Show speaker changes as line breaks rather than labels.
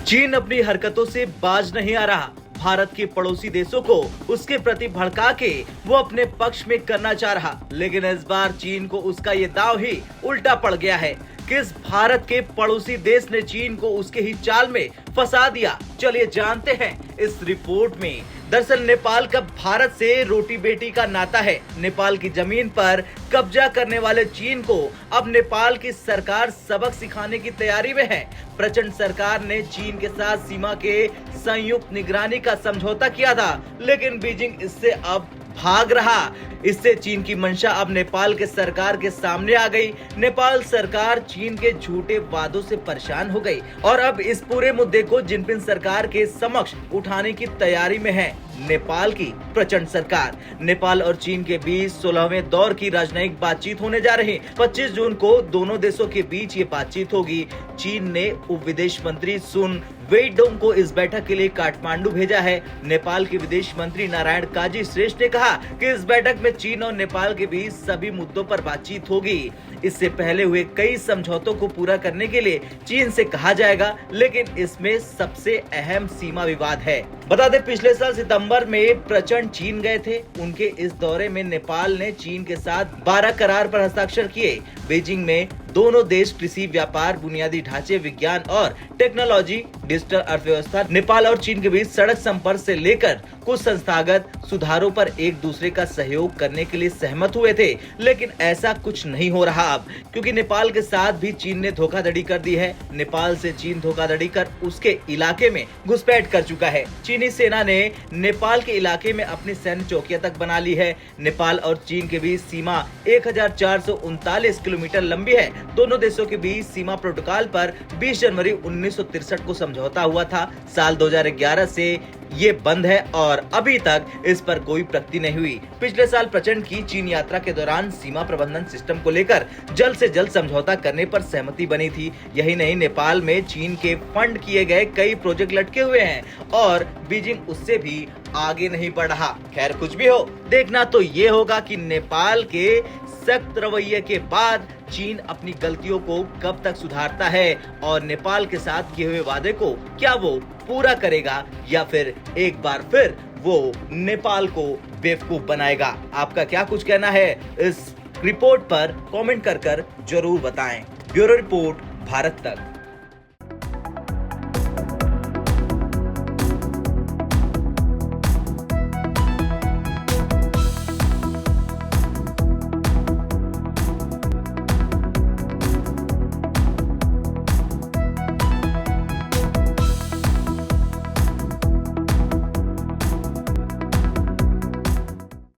चीन अपनी हरकतों से बाज नहीं आ रहा। भारत के पड़ोसी देशों को उसके प्रति भड़का के वो अपने पक्ष में करना चाह रहा, लेकिन इस बार चीन को उसका ये दांव ही उल्टा पड़ गया है। किस भारत के पड़ोसी देश ने चीन को उसके ही चाल में फंसा दिया, चलिए जानते हैं इस रिपोर्ट में। दरअसल नेपाल का भारत से रोटी बेटी का नाता है। नेपाल की जमीन पर कब्जा करने वाले चीन को अब नेपाल की सरकार सबक सिखाने की तैयारी में है। प्रचंड सरकार ने चीन के साथ सीमा के संयुक्त निगरानी का समझौता किया था, लेकिन बीजिंग इससे अब भाग रहा। इससे चीन की मंशा अब नेपाल के सरकार के सामने आ गई। नेपाल सरकार चीन के झूठे वादों से परेशान हो गई और अब इस पूरे मुद्दे को जिनपिंग सरकार के समक्ष उठाने की तैयारी में है नेपाल की प्रचंड सरकार। नेपाल और चीन के बीच 16वें दौर की राजनयिक बातचीत होने जा रही। 25 जून को दोनों देशों के बीच ये बातचीत होगी। चीन ने उप विदेश मंत्री सुन वेइडोंग को इस बैठक के लिए काठमांडू भेजा है। नेपाल के विदेश मंत्री नारायण काजी श्रेष्ठ ने कहा कि इस बैठक में चीन और नेपाल के बीच सभी मुद्दों पर बातचीत होगी। इससे पहले हुए कई समझौतों को पूरा करने के लिए चीन से कहा जाएगा, लेकिन इसमें सबसे अहम सीमा विवाद है। बता दें, पिछले साल सितंबर में प्रचंड चीन गए थे। उनके इस दौरे में नेपाल ने चीन के साथ 12 करार पर हस्ताक्षर किए। बीजिंग में दोनों देश कृषि, व्यापार, बुनियादी ढांचे, विज्ञान और टेक्नोलॉजी, डिजिटल अर्थव्यवस्था, नेपाल और चीन के बीच सड़क संपर्क से लेकर कुछ संस्थागत सुधारों पर एक दूसरे का सहयोग करने के लिए सहमत हुए थे। लेकिन ऐसा कुछ नहीं हो रहा अब, क्योंकि नेपाल के साथ भी चीन ने धोखाधड़ी कर दी है। नेपाल से चीन धोखाधड़ी कर उसके इलाके में घुसपैठ कर चुका है। चीनी सेना ने नेपाल के इलाके में अपनी सैन्य चौकियां तक बना ली है। नेपाल और चीन के बीच सीमा 1439 किलोमीटर लंबी है। दोनों देशों के बीच सीमा प्रोटोकॉल पर 20 जनवरी 1963 को समझौता हुआ था। साल 2011 से ये बंद है और अभी तक इस पर कोई प्रगति नहीं हुई। पिछले साल प्रचंड की चीन यात्रा के दौरान सीमा प्रबंधन सिस्टम को लेकर जल्द से जल्द समझौता करने पर सहमति बनी थी। यही नहीं, नेपाल में चीन के फंड किए गए कई प्रोजेक्ट लटके हुए हैं और बीजिंग उससे भी आगे नहीं बढ़ रहा। खैर, कुछ भी हो, देखना तो ये होगा कि नेपाल के सख्त रवैये के बाद चीन अपनी गलतियों को कब तक सुधारता है और नेपाल के साथ किए हुए वादे को क्या वो पूरा करेगा या फिर एक बार फिर वो नेपाल को बेवकूफ बनाएगा। आपका क्या कुछ कहना है इस रिपोर्ट पर कमेंट कर जरूर बताएं। ब्यूरो रिपोर्ट, भारत तक।